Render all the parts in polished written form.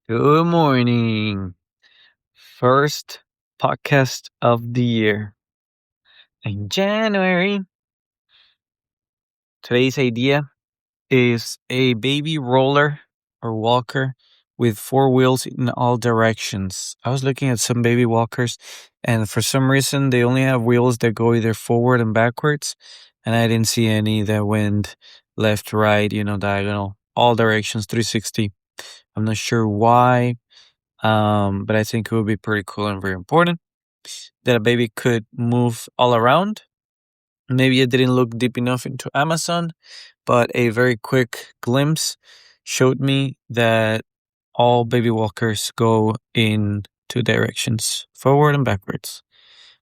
Good morning. First podcast of the year in January. Today's idea is a baby roller or walker with four wheels in all directions. I was looking at some baby walkers, and for some reason, they only have wheels that go either forward and backwards. And I didn't see any that went left, right, diagonal, all directions, 360. I'm not sure why. But I think it would be pretty cool and very important that a baby could move all around. Maybe I didn't look deep enough into Amazon, but a very quick glimpse showed me that all baby walkers go in two directions, forward and backwards.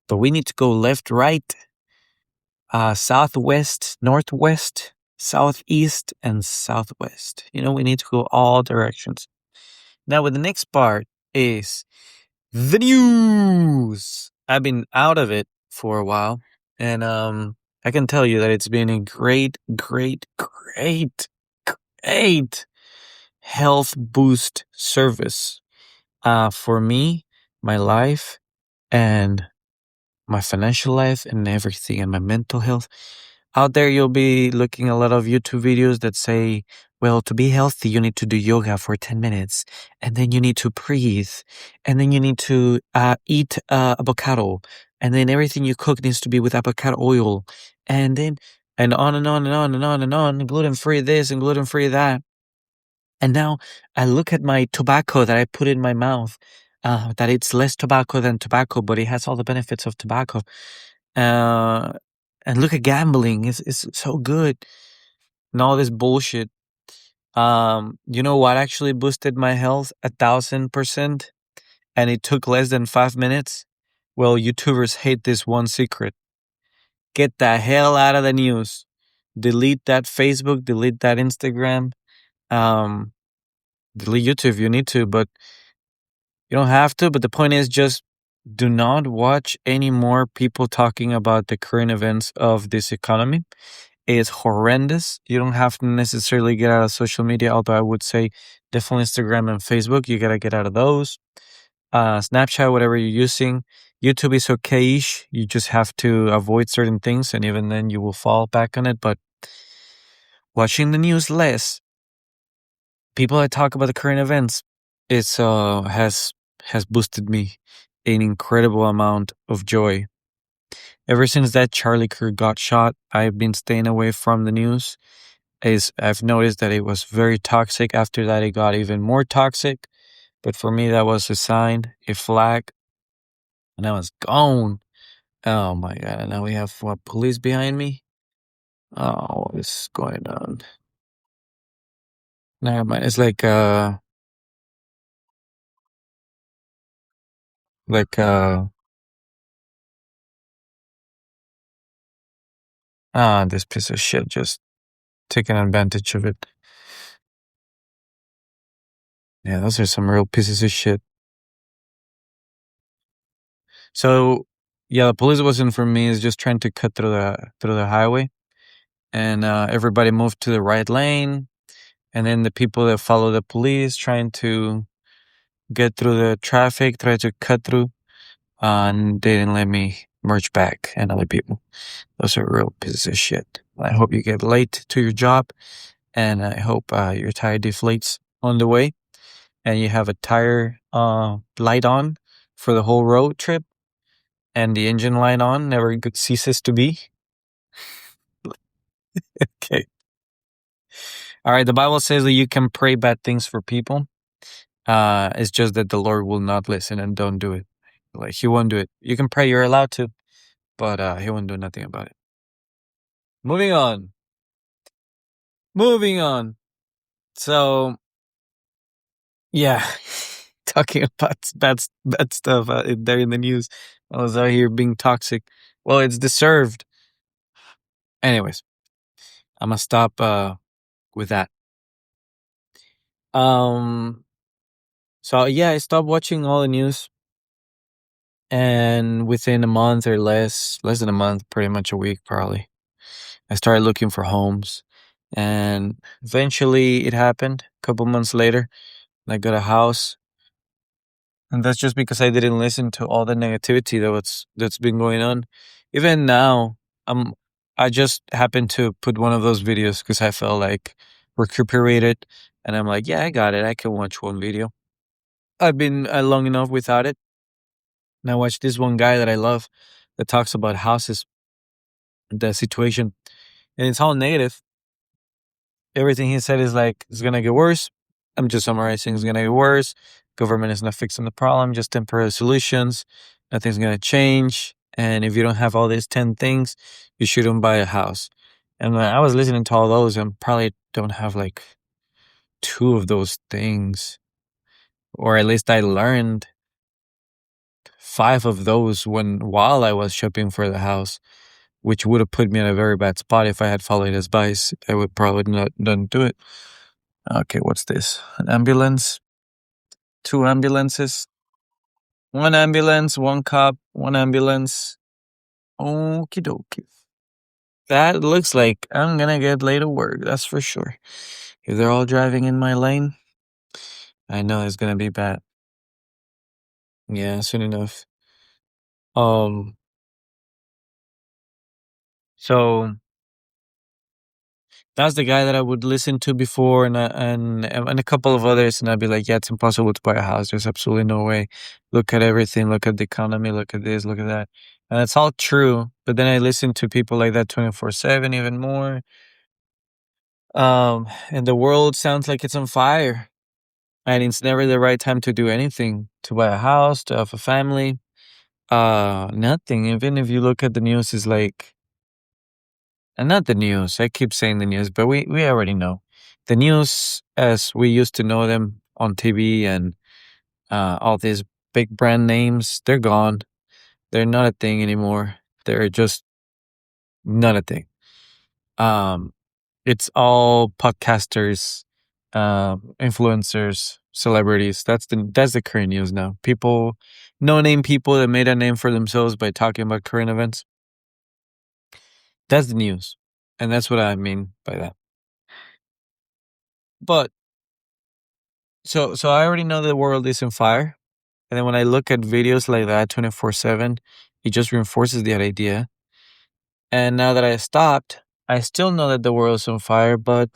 But we need to go left, right, southwest, northwest, southeast, and southwest. We need to go all directions. Now, with the next part is the news. I've been out of it for a while, and I can tell you that it's been a great, great, great, great health boost service for me, my life, and my financial life, and everything, and my mental health. Out there, you'll be looking a lot of YouTube videos that say, well, to be healthy, you need to do yoga for 10 minutes, and then you need to breathe, and then you need to eat avocado, and then everything you cook needs to be with avocado oil, and then, and on and on and on and on and on, gluten-free this and gluten-free that. And now I look at my tobacco that I put in my mouth, that it's less tobacco than tobacco, but it has all the benefits of tobacco. And look at gambling. It's so good. And all this bullshit. You know what actually boosted my health 1,000%? And it took less than 5 minutes? Well, YouTubers hate this one secret. Get the hell out of the news. Delete that Facebook, delete that Instagram. Delete YouTube if you need to, but you don't have to. But the point is, just do not watch any more people talking about the current events of this economy. It's horrendous. You don't have to necessarily get out of social media, although I would say definitely Instagram and Facebook. You got to get out of those. Snapchat, whatever you're using. YouTube is okay-ish. You just have to avoid certain things, and even then you will fall back on it. But watching the news less, people that talk about the current events, it's has boosted me an incredible amount of joy. Ever since that Charlie Kirk got shot, I've been staying away from the news. I've noticed that it was very toxic. After that, it got even more toxic. But for me, that was a sign, a flag, and I was gone. Oh my God. And now we have what, police behind me? Oh, what is going on? Never mind. It's like like this piece of shit just taking advantage of it. Yeah, those are some real pieces of shit. So yeah, the police wasn't for me. It's just trying to cut through the highway, and everybody moved to the right lane, and then the people that follow the police trying to get through the traffic, try to cut through, and they didn't let me merge back, and other people. Those are real pieces of shit. I hope you get late to your job, and I hope your tire deflates on the way, and you have a tire light on for the whole road trip, and the engine light on never ceases to be. Okay. All right. The Bible says that you can pray bad things for people. It's just that the Lord will not listen and don't do it. Like, he won't do it. You can pray, you're allowed to, but he won't do nothing about it. Moving on. So, yeah, talking about bad stuff there in the news. I was out here being toxic. Well, it's deserved. Anyways, I'm gonna stop with that. So yeah, I stopped watching all the news, and within a month or less than a month, pretty much a week probably, I started looking for homes, and eventually it happened. A couple months later, and I got a house. And that's just because I didn't listen to all the negativity that's been going on. Even now, I'm I just happened to put one of those videos because I felt like recuperated, and I'm like, yeah, I got it. I can watch one video. I've been long enough without it. And I watched this one guy that I love that talks about houses, the situation, and it's all negative. Everything he said is like, it's gonna get worse. I'm just summarizing, it's gonna get worse. Government is not fixing the problem, just temporary solutions. Nothing's gonna change. And if you don't have all these 10 things, you shouldn't buy a house. And when I was listening to all those, and probably don't have like two of those things, or at least I learned five of those while I was shopping for the house, which would have put me in a very bad spot if I had followed his advice. I would probably not do it. Okay, what's this? An ambulance? Two ambulances? One ambulance, one cop, one ambulance. Okie dokie. That looks like I'm gonna get late to work, that's for sure. If they're all driving in my lane, I know it's gonna be bad. Yeah, soon enough. Um, so that's the guy that I would listen to before, and a couple of others, and I'd be like, yeah, it's impossible to buy a house. There's absolutely no way. Look at everything. Look at the economy. Look at this. Look at that. And it's all true. But then I listen to people like that 24/7 even more. And the world sounds like it's on fire, and it's never the right time to do anything, to buy a house, to have a family. Nothing. Even if you look at the news, it's like, and not the news. I keep saying the news, but we already know. The news as we used to know them on TV and all these big brand names, they're gone. They're not a thing anymore. They're just not a thing. Um, it's all podcasters, influencers, celebrities. That's the current news now. People, no name people that made a name for themselves by talking about current events. That's the news, and that's what I mean by that. But so I already know the world is on fire, and then when I look at videos like that 24/7, it just reinforces that idea. And now that I stopped, I still know that the world is on fire, but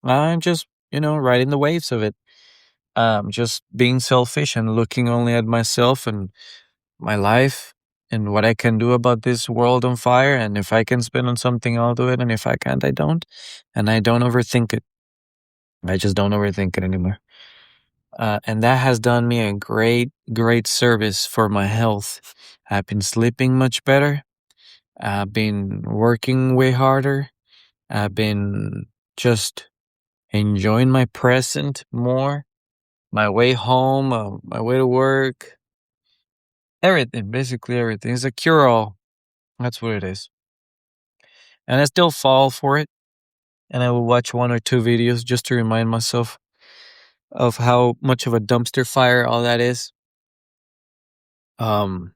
I'm just, riding the waves of it. Just being selfish and looking only at myself and my life and what I can do about this world on fire. And if I can spend on something, I'll do it. And if I can't, I don't. And I don't overthink it. I just don't overthink it anymore. And that has done me a great, great service for my health. I've been sleeping much better. I've been working way harder. I've been just enjoying my present more, my way home, my way to work, everything, basically everything. It's a cure all. That's what it is. And I still fall for it. And I will watch one or two videos just to remind myself of how much of a dumpster fire all that is. Um,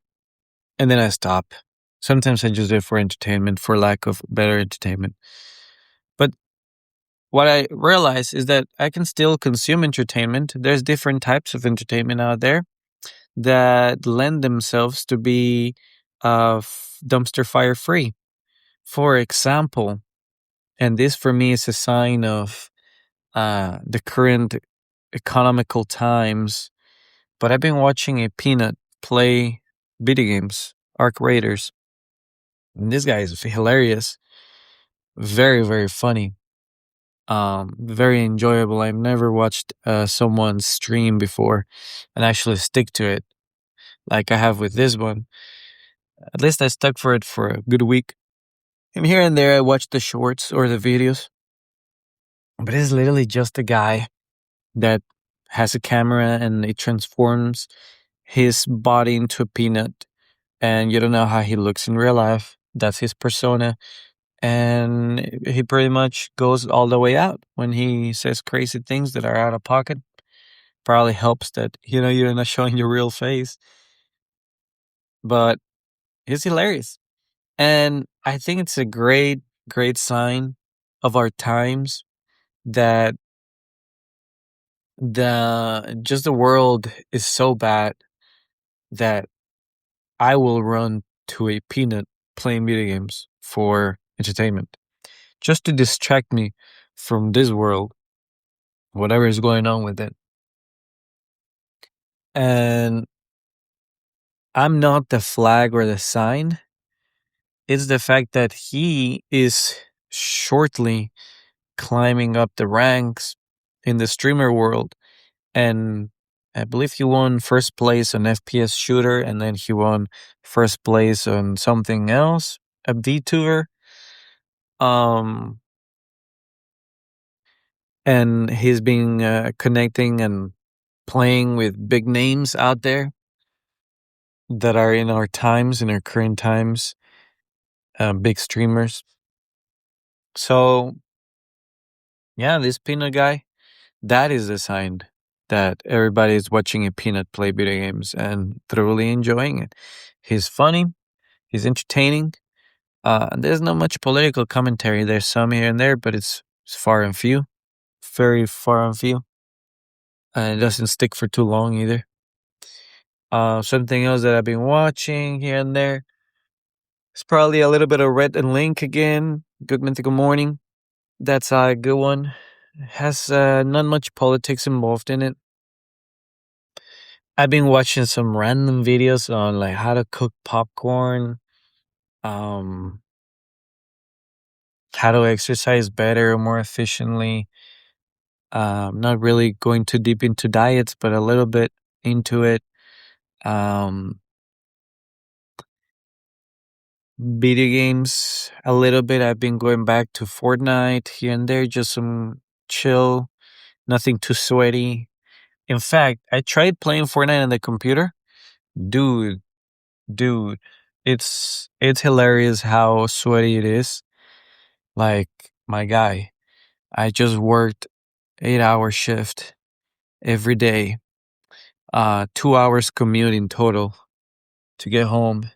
and then I stop. Sometimes I just do it for entertainment, for lack of better entertainment. But what I realize is that I can still consume entertainment. There's different types of entertainment out there that lend themselves to be dumpster fire free. For example, and this for me is a sign of the current economical times, but I've been watching a peanut play video games, Arc Raiders. And this guy is hilarious, very, very funny, very enjoyable. I've never watched someone stream before and actually stick to it like I have with this one. At least I stuck for it for a good week. And here and there, I watch the shorts or the videos. But it's literally just a guy that has a camera and it transforms his body into a peanut. And you don't know how he looks in real life. That's his persona. And he pretty much goes all the way out when he says crazy things that are out of pocket. Probably helps that, you're not showing your real face. But it's hilarious. And I think it's a great, great sign of our times that the world is so bad that I will run to a peanut playing video games for entertainment, just to distract me from this world, whatever is going on with it. And I'm not the flag or the sign. It's the fact that he is shortly climbing up the ranks in the streamer world. And I believe he won first place on FPS shooter, and then he won first place on something else, a VTuber. Um, and he's been connecting and playing with big names out there that are in our times, in our current times, big streamers. So, yeah, this Peanut guy, that is a sign that everybody is watching a Peanut play video games and thoroughly enjoying it. He's funny, he's entertaining. There's not much political commentary. There's some here and there, but it's far and few, very far and few. And it doesn't stick for too long either. Something else that I've been watching here and there. It's probably a little bit of Red and Link again. Good Mythical Morning. That's a good one. Has not much politics involved in it. I've been watching some random videos on like how to cook popcorn, um, how to exercise better, more efficiently. Not really going too deep into diets, but a little bit into it. Um, Video games, a little bit. I've been going back to Fortnite here and there, just some chill, nothing too sweaty. In fact, I tried playing Fortnite on the computer. Dude, dude, it's hilarious how sweaty it is. Like, my guy, I just worked 8-hour shift every day, 2 hours commute in total to get home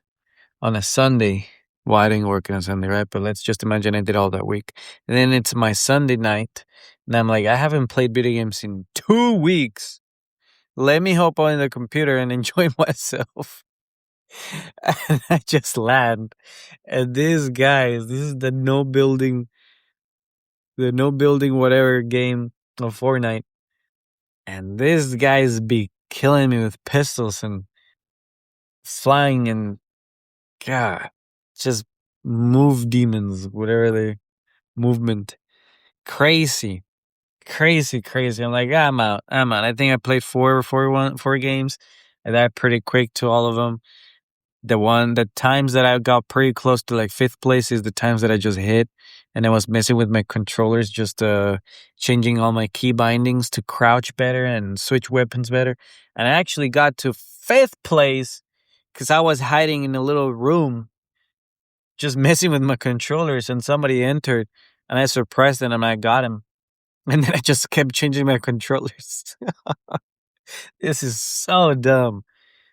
on a Sunday. Well, I didn't work on a Sunday, right? But let's just imagine I did all that week. And then it's my Sunday night, and I'm like, I haven't played video games in 2 weeks. Let me hop on the computer and enjoy myself. And I just land. And these guys, this is the no building whatever game of Fortnite. And these guys be killing me with pistols and flying and God, just move demons, whatever their movement. Crazy, crazy, crazy. I'm like, I'm out. I'm out. I think I played four games. I died pretty quick to all of them. The times that I got pretty close to like fifth place is the times that I just hit, and I was messing with my controllers, just changing all my key bindings to crouch better and switch weapons better. And I actually got to fifth place because I was hiding in a little room, just messing with my controllers, and somebody entered, and I surprised them, and I got him. And then I just kept changing my controllers. This is so dumb.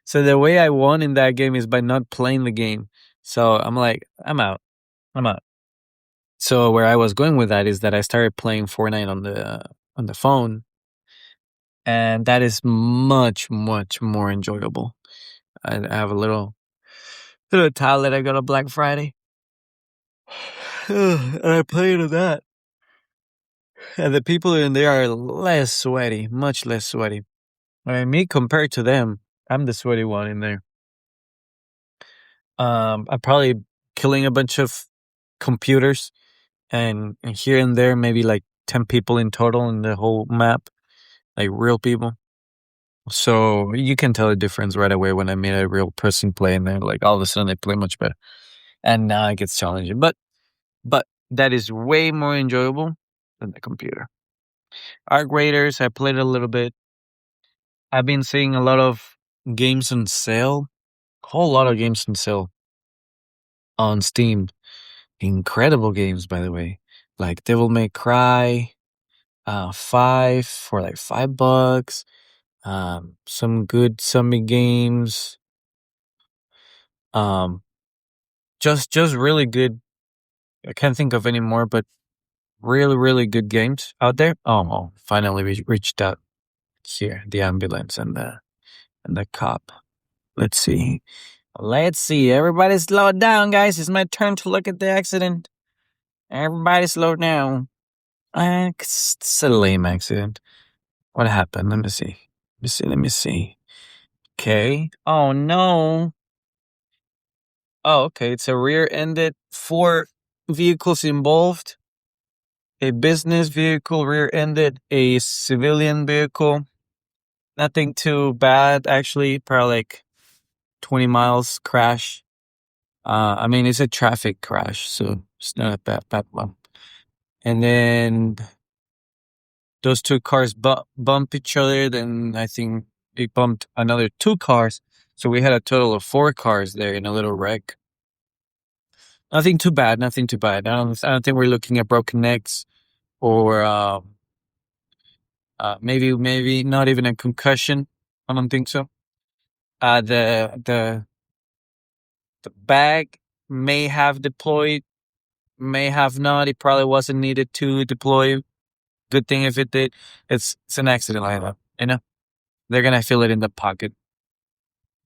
So the way I won in that game is by not playing the game. So I'm like, I'm out. I'm out. So where I was going with that is that I started playing Fortnite on the phone, and that is much much more enjoyable. I have a little tablet I got on Black Friday, and I played on that. And the people in there are less sweaty, much less sweaty. I mean, me compared to them, I'm the sweaty one in there. I'm probably killing a bunch of computers, and here and there, maybe like 10 people in total in the whole map, like real people. So you can tell the difference right away when I meet a real person playing there. Like all of a sudden, they play much better, and now it gets challenging. But that is way more enjoyable than the computer. Arc Raiders, I played a little bit. I've been seeing a lot of games on sale, whole lot of games on sale on Steam. Incredible games, by the way, like Devil May Cry 5 for like $5. Some good zombie games. Um, just really good. I can't think of any more, but really, really good games out there. Oh, finally we reached that. here, the ambulance and the cop. Let's see. Let's see. Everybody slow down, guys. It's my turn to look at the accident. Everybody slow down. It's a lame accident. What happened? Let me see. Let me see. Okay. Oh no. Oh, okay. It's a rear-ended, 4 vehicles involved. A business vehicle rear-ended a civilian vehicle. Nothing too bad, actually. Probably like 20 miles crash. I mean, it's a traffic crash, so it's not a bad one. And then those 2 cars bump each other. Then I think it bumped another 2 cars. So we had a total of 4 cars there in a little wreck. Nothing too bad. Nothing too bad. I don't think we're looking at broken necks or maybe not even a concussion. I don't think so. The bag may have deployed, may have not. It probably wasn't needed to deploy. Good thing if it did. It's an accident like that. You know, they're gonna feel it in the pocket.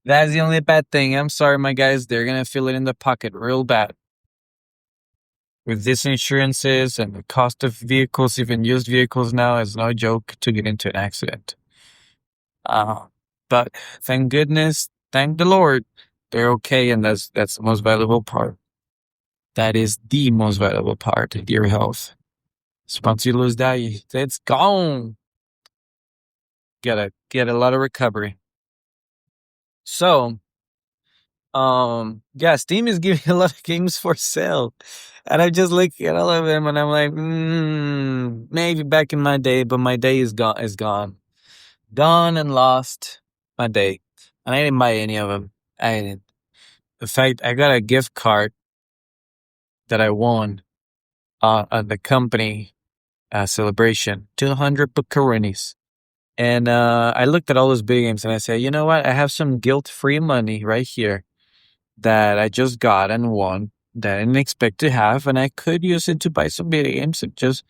That's the only bad thing. I'm sorry, my guys. They're gonna feel it in the pocket real bad. With these insurances and the cost of vehicles, even used vehicles now, it's no joke to get into an accident. But thank goodness, thank the Lord, they're okay, and that's the most valuable part. That is the most valuable part, your health. So once you lose that, it's gone. Gotta get a lot of recovery. So, yeah, Steam is giving a lot of games for sale. And I just look at all of them and I'm like, maybe back in my day, but my day is gone. Gone and lost my day. And I didn't buy any of them. I didn't. In fact, I got a gift card that I won at the company celebration, 200 buckaroonies. And I looked at all those big games and I said, you know what? I have some guilt-free money right here that I just got and won that I didn't expect to have, and I could use it to buy some video games and just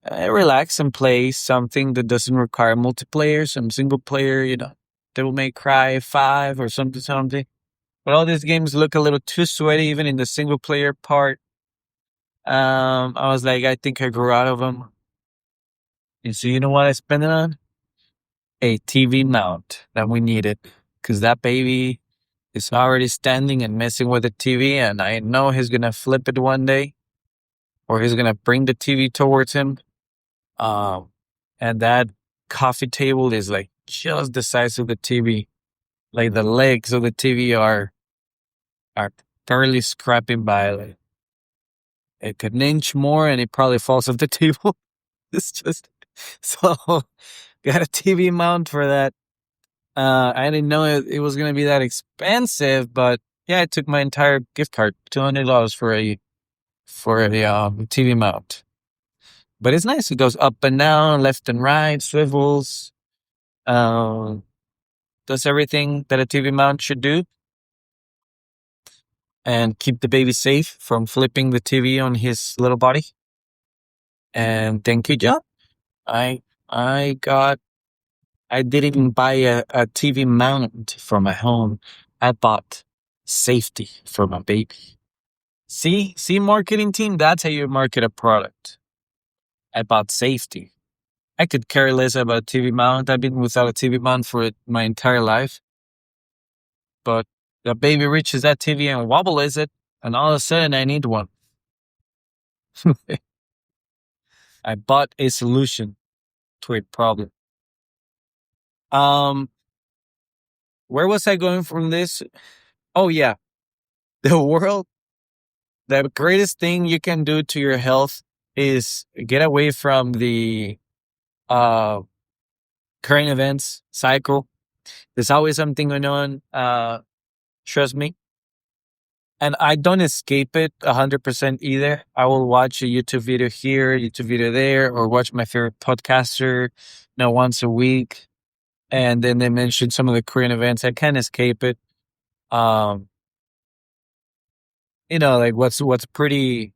relax and play something that doesn't require multiplayer, some single player, Devil May Cry 5 or something. But all these games look a little too sweaty, even in the single player part. I was like, I think I grew out of them. And so you know what I spent it on? A TV mount that we needed, because that baby is already standing and messing with the TV, and I know he's gonna flip it one day, or he's gonna bring the TV towards him. And that coffee table is like just the size of the TV. Like the legs of the TV are barely scraping by. Like an inch more, and it probably falls off the table. It's just so got a TV mount for that. I didn't know it was gonna be that expensive, but yeah, I took my entire gift card, $200 for a TV mount. But it's nice. It goes up and down, left and right, swivels, does everything that a TV mount should do, and keep the baby safe from flipping the TV on his little body. And thank you, John. I didn't even buy a TV mount for my home. I bought safety for my baby. See, marketing team, that's how you market a product. I bought safety. I could care less about a TV mount. I've been without a TV mount for my entire life. But the baby reaches that TV and wobbles it, and all of a sudden I need one. I bought a solution to a problem. Where was I going from this? Oh yeah. The greatest thing you can do to your health is get away from the current events cycle. There's always something going on. Trust me. And I don't escape it 100% either. I will watch a YouTube video here, YouTube video there, or watch my favorite podcaster, once a week. And then they mention some of the current events. I can't escape it. Like what's pretty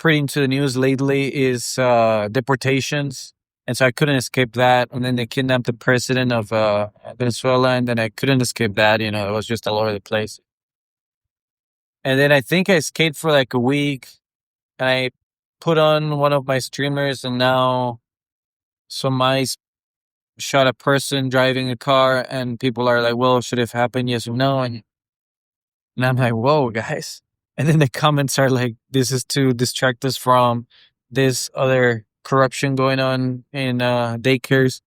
into the news lately is deportations. And so I couldn't escape that. And then they kidnapped the president of Venezuela, and then I couldn't escape that. You know, it was just all over the place. And then I think I escaped for like a week, and I put on one of my streamers, and now some mice shot a person driving a car, and people are like, "Well, should it have happened? Yes or no?" And I'm like, "Whoa, guys!" And then the comments are like, "This is to distract us from this other corruption going on in daycares."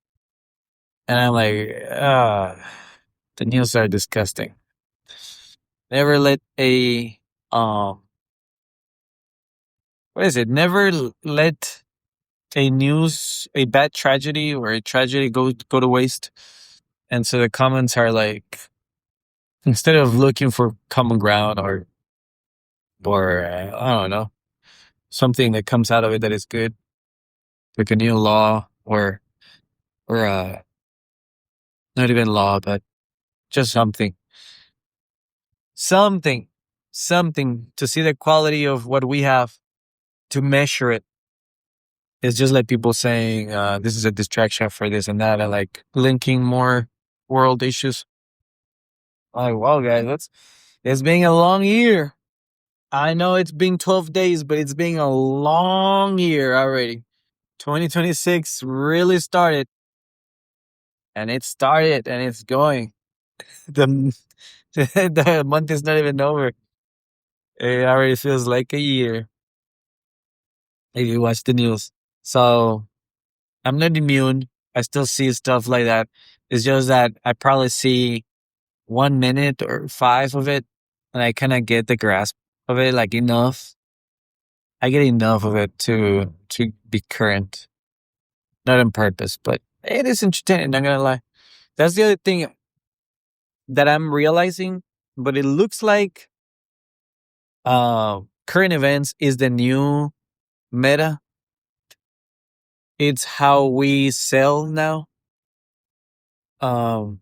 And I'm like, the news are disgusting. Never let a um, what is it? Never let a bad tragedy or a tragedy go to waste. And so the comments are like, instead of looking for common ground or I don't know, something that comes out of it that is good, like a new law or not even law, but just something, something to see the quality of what we have, to measure it. It's just like people saying, this is a distraction for this and that, and like linking more world issues. Like, wow, guys, it's been a long year. I know it's been 12 days, but it's been a long year already. 2026 really started, and it started, and it's going. The, the month is not even over. It already feels like a year if you watch the news. So I'm not immune. I still see stuff like that. It's just that I probably see 1 minute or five of it, and I kind of get the grasp of it, like enough. I get enough of it to be current, not on purpose, but it is entertaining. Not gonna lie. That's the other thing that I'm realizing. But it looks like current events is the new meta. It's how we sell now um,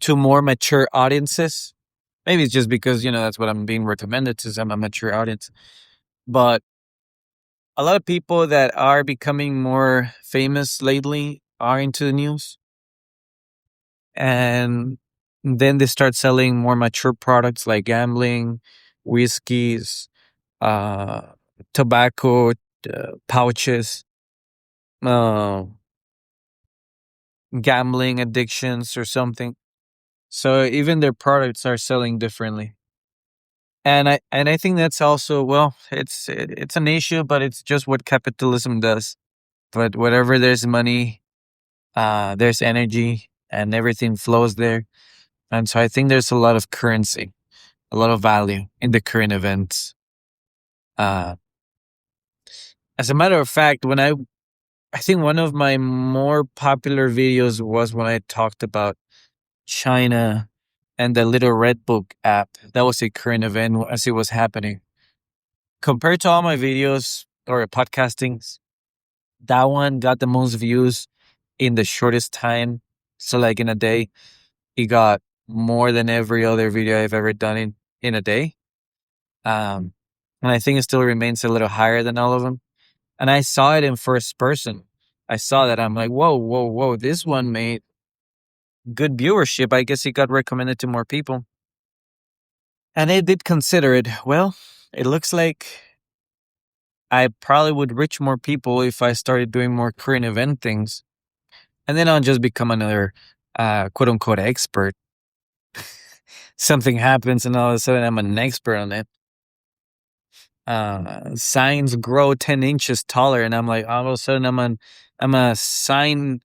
to more mature audiences. Maybe it's just because that's what I'm being recommended to. I'm a mature audience, but a lot of people that are becoming more famous lately are into the news, and then they start selling more mature products like gambling, whiskeys, uh, tobacco pouches, uh, gambling addictions or something. So even their products are selling differently. And I think that's also, well, it's an issue, but it's just what capitalism does. But whatever there's money, there's energy, and everything flows there. And so I think there's a lot of currency, a lot of value in the current events. Uh, as a matter of fact, I think one of my more popular videos was when I talked about China and the little Red Book app. That was a current event as it was happening. Compared to all my videos or podcastings, that one got the most views in the shortest time. So like in a day, it got more than every other video I've ever done in a day. Um, and I think it still remains a little higher than all of them. And I saw it in first person. I saw that. I'm like, whoa, whoa, whoa. This one made good viewership. I guess it got recommended to more people. And I did consider it. Well, it looks like I probably would reach more people if I started doing more current event things. And then I'll just become another quote unquote expert. Something happens and all of a sudden I'm an expert on it. Signs grow 10 inches taller, and I'm like, all of a sudden I'm a sign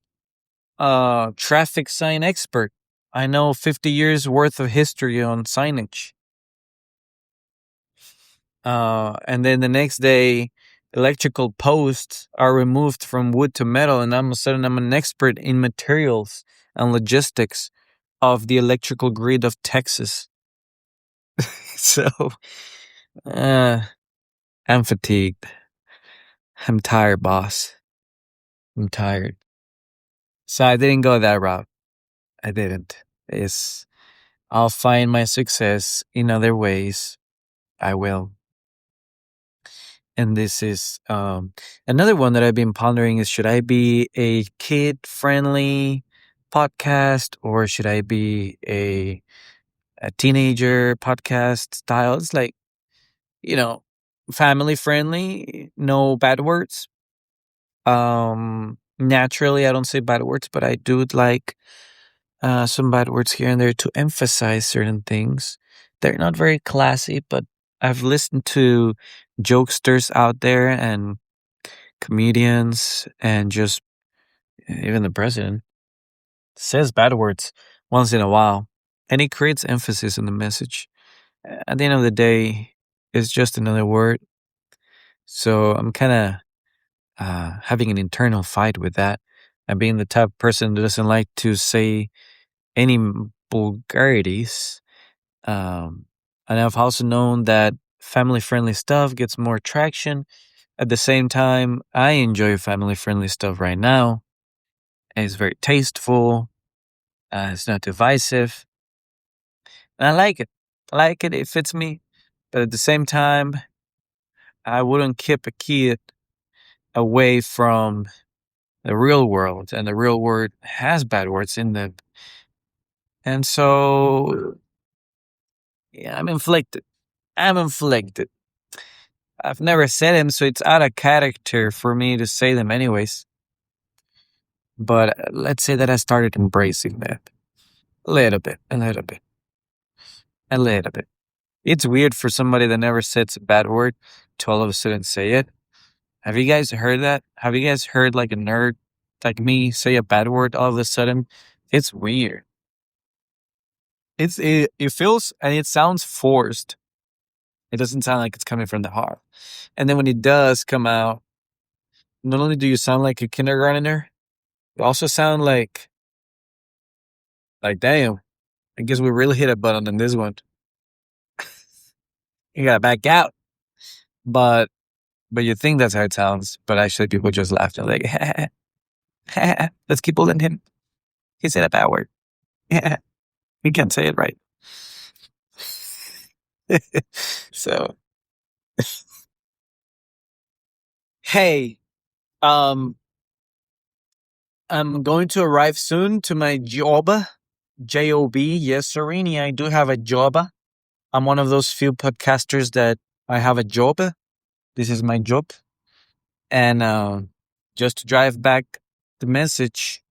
traffic sign expert. I know 50 years worth of history on signage. And then the next day, electrical posts are removed from wood to metal, and all of a sudden I'm an expert in materials and logistics of the electrical grid of Texas. So, uh, I'm fatigued. I'm tired, boss. I'm tired. So I didn't go that route. I didn't. It's I'll find my success in other ways. I will. And this is another one that I've been pondering is should I be a kid friendly podcast or should I be a teenager podcast style? It's like, you know, family friendly, no bad words. Naturally, I don't say bad words, but I do like some bad words here and there to emphasize certain things. They're not very classy, but I've listened to jokesters out there and comedians and just even the president says bad words once in a while, and it creates emphasis in the message. At the end of the day, it's just another word. So I'm kind of having an internal fight with that. And being the type of person that doesn't like to say any vulgarities. And I've also known that family friendly stuff gets more traction. At the same time, I enjoy family friendly stuff right now. And it's very tasteful. It's not divisive. And I like it. I like it. It fits me. But at the same time, I wouldn't keep a kid away from the real world. And the real world has bad words in them. And so, yeah, I'm inflicted. I'm inflicted. I've never said them, so it's out of character for me to say them anyways. But let's say that I started embracing that. A little bit, a little bit, a little bit. It's weird for somebody that never says a bad word to all of a sudden say it. Have you guys heard that? Have you guys heard like a nerd like me say a bad word all of a sudden? It's weird. It feels and it sounds forced. It doesn't sound like it's coming from the heart. And then when it does come out, not only do you sound like a kindergartner, you also sound like damn, I guess we really hit a button on this one. You gotta back out. But you think that's how it sounds, but actually people just laugh. They're like, let's keep bullying him. He said a bad word. Yeah, he can't say it right. So, hey, um, I'm going to arrive soon to my job. J-O-B. Yes, Serini, I do have a job. I'm one of those few podcasters that I have a job. This is my job. And just to drive back the message,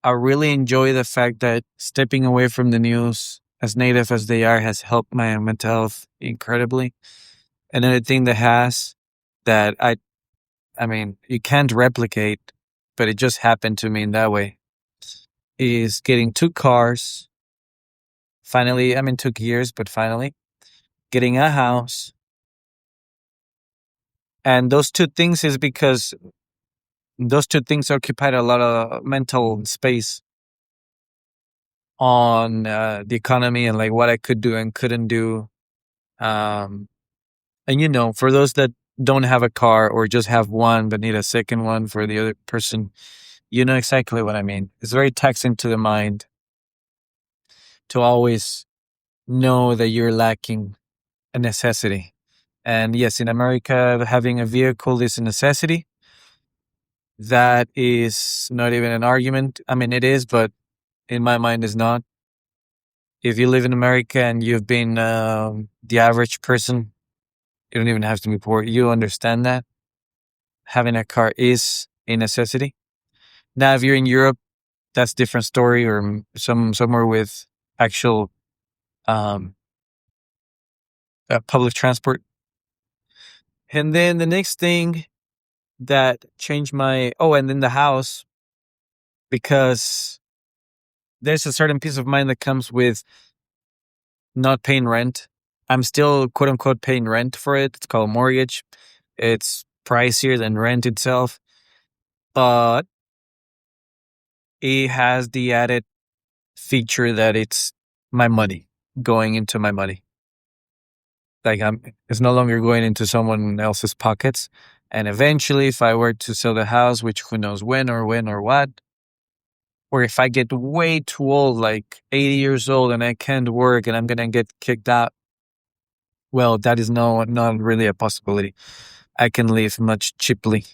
I really enjoy the fact that stepping away from the news, as native as they are, has helped my mental health incredibly. Another thing that I mean, you can't replicate, but it just happened to me in that way, is getting 2 cars. Finally, I mean, took years, but finally getting a house. And those two things is because those two things occupied a lot of mental space on the economy and like what I could do and couldn't do. And for those that don't have a car or just have one but need a second one for the other person, you know exactly what I mean. It's very taxing to the mind to always know that you're lacking a necessity. And yes, in America, having a vehicle is a necessity. That is not even an argument. I mean, it is, but in my mind, is not. If you live in America and you've been the average person, you don't even have to be poor. You understand that having a car is a necessity. Now, if you're in Europe, that's a different story, or somewhere with actual public transport. And then the next thing that changed and then the house, because there's a certain peace of mind that comes with not paying rent. I'm still quote unquote paying rent for it. It's called mortgage. It's pricier than rent itself, but it has the added feature that it's my money going into my money. Like it's no longer going into someone else's pockets. And eventually, if I were to sell the house, which who knows when or what, or if I get way too old, like 80 years old, and I can't work and I'm going to get kicked out, Well, that is not really a possibility. I can live much cheaply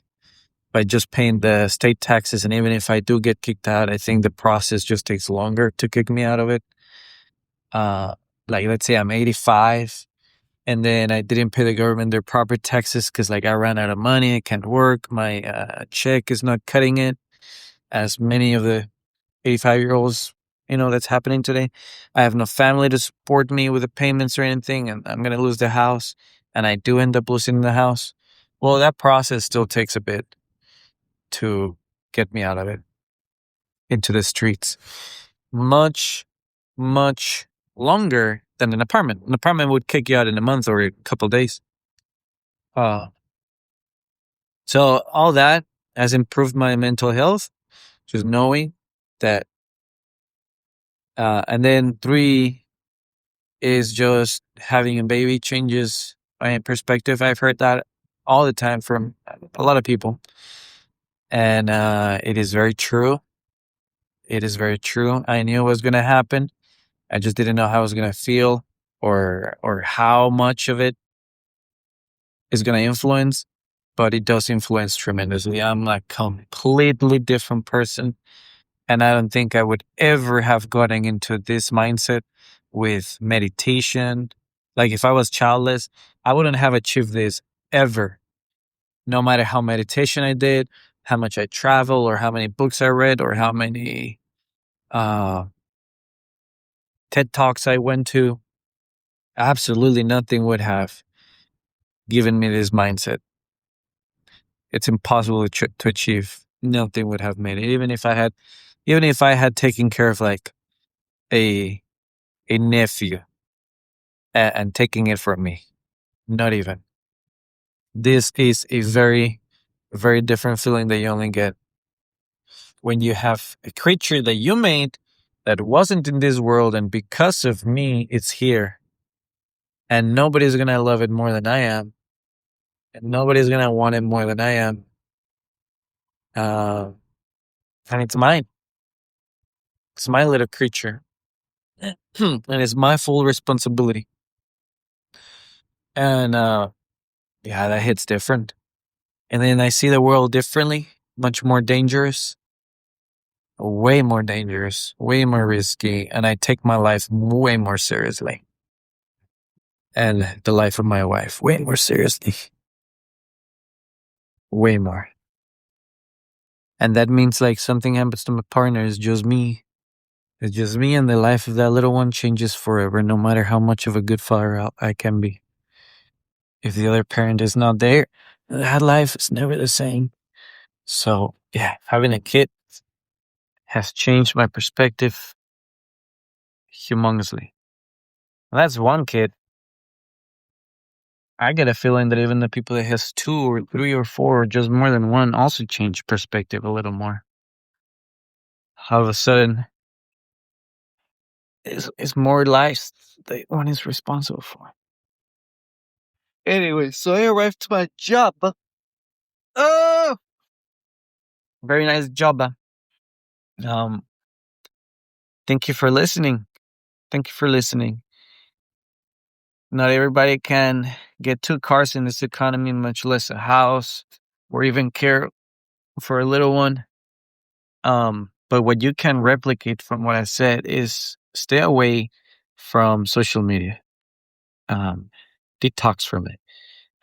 by just paying the state taxes, and even if I do get kicked out, I think the process just takes longer to kick me out of it. Uh, like let's say I'm 85, and then I didn't pay the government their proper taxes because like I ran out of money, I can't work, my check is not cutting it, as many of the 85-year-olds, that's happening today. I have no family to support me with the payments or anything, and I'm going to lose the house, and I do end up losing the house. Well, that process still takes a bit to get me out of it into the streets. Much, much longer than an apartment. An apartment would kick you out in a month or a couple of days. Uh, so all that has improved my mental health, just knowing that. And then 3 is just having a baby changes my perspective. I've heard that all the time from a lot of people. And it is very true. It is very true. I knew it was going to happen. I just didn't know how I was going to feel or how much of it is going to influence, but it does influence tremendously. I'm a completely different person, and I don't think I would ever have gotten into this mindset with meditation. Like if I was childless, I wouldn't have achieved this ever. No matter how meditation I did, how much I travel, or how many books I read, or how many uh, TED Talks I went to, absolutely nothing would have given me this mindset. It's impossible to achieve. Nothing would have made it. Even if I had taken care of like a nephew and taking it from me, not even. This is a very, very different feeling that you only get when you have a creature that you made that wasn't in this world, and because of me, it's here. And nobody's gonna love it more than I am. And nobody's gonna want it more than I am. And it's mine. It's my little creature. And it's my full responsibility. And yeah, that hits different. And then I see the world differently, much more dangerous, way more dangerous, way more risky. And I take my life way more seriously. And the life of my wife, way more seriously. Way more. And that means like something happens to my partner, it's just me. It's just me, and the life of that little one changes forever, no matter how much of a good father I can be. If the other parent is not there, that life is never the same. So yeah, having a kid has changed my perspective humongously. And that's one kid. I get a feeling that even the people that has 2 or 3 or 4 or just more than one also change perspective a little more. All of a sudden, it's more lives that one is responsible for. Anyway, so I arrived to my job. Oh, very nice job. Thank you for listening. Thank you for listening. Not everybody can get 2 cars in this economy, much less a house or even care for a little one. But what you can replicate from what I said is stay away from social media. Detox from it.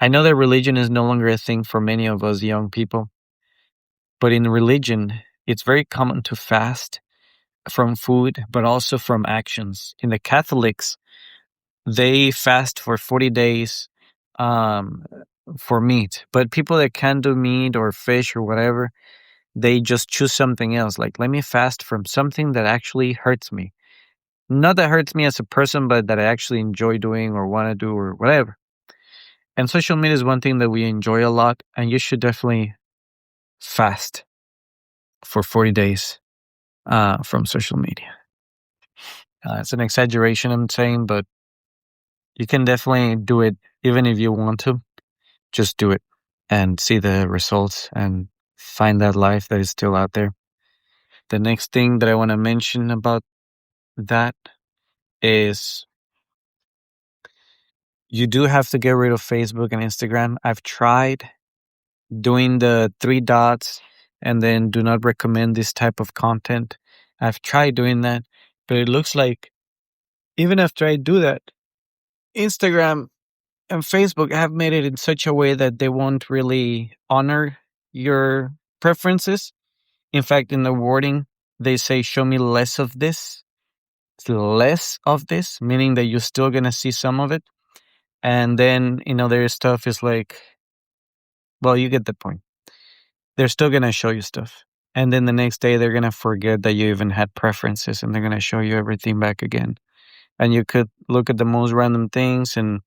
I know that religion is no longer a thing for many of us young people, but in religion, it's very common to fast from food, but also from actions. In the Catholics, they fast for 40 days for meat, but people that can do meat or fish or whatever, they just choose something else. Like, let me fast from something that actually hurts me. Not that hurts me as a person, but that I actually enjoy doing or want to do or whatever. And social media is one thing that we enjoy a lot, and you should definitely fast for 40 days from social media. It's an exaggeration, I'm saying, but you can definitely do it even if you want to. Just do it and see the results and find that life that is still out there. The next thing that I want to mention about that is You do have to get rid of Facebook and Instagram. I've tried doing the three dots and then do not recommend this type of content. I've tried doing that, but it looks like even after I do that, Instagram and Facebook have made it in such a way that they won't really honor your preferences. In fact, in the wording, they say, show me less of this. It's less of this, meaning that you're still going to see some of it. And then, their stuff is like, well, you get the point. They're still going to show you stuff. And then the next day, they're going to forget that you even had preferences and they're going to show you everything back again. And you could look at the most random things, and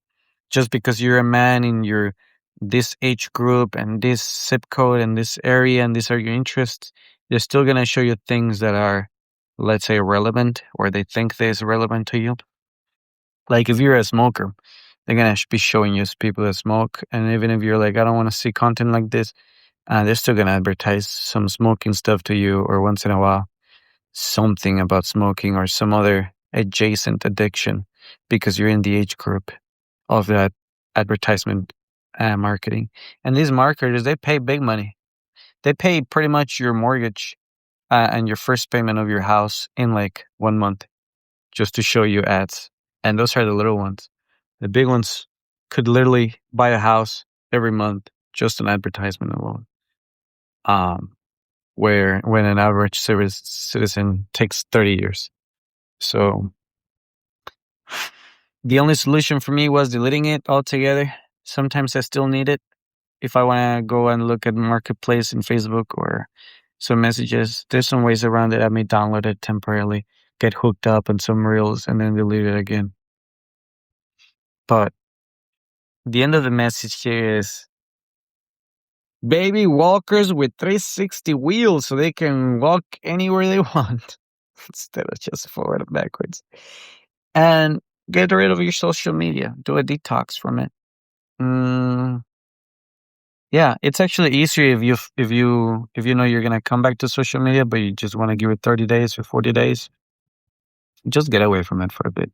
just because you're a man in this age group and this zip code and this area and these are your interests, they're still going to show you things that are, let's say, relevant, or they think they're relevant to you. Like if you're a smoker, they're going to be showing you people that smoke. And even if you're like, I don't want to see content like this, they're still going to advertise some smoking stuff to you, or once in a while, something about smoking or some other adjacent addiction, because you're in the age group of that advertisement marketing. And these marketers, they pay big money. They pay pretty much your mortgage and your first payment of your house in like 1 month just to show you ads. And those are the little ones. The big ones could literally buy a house every month just an advertisement alone. When an average citizen takes 30 years. So the only solution for me was deleting it altogether. Sometimes I still need it. If I want to go and look at Marketplace in Facebook or some messages, there's some ways around it. I may download it temporarily, get hooked up on some reels, and then delete it again. But the end of the message here is baby walkers with 360 wheels so they can walk anywhere they want instead of just forward and backwards. And get rid of your social media. Do a detox from it. Yeah, it's actually easier if you know you're gonna come back to social media, but you just want to give it 30 days or 40 days. Just get away from it for a bit.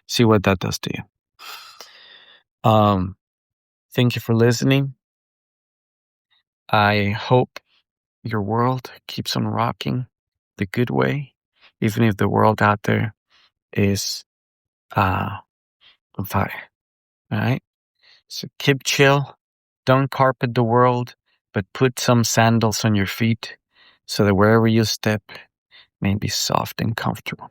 See what that does to you. Thank you for listening. I hope your world keeps on rocking the good way, even if the world out there is on fire. All right? So keep chill. Don't carpet the world, but put some sandals on your feet so that wherever you step may be soft and comfortable.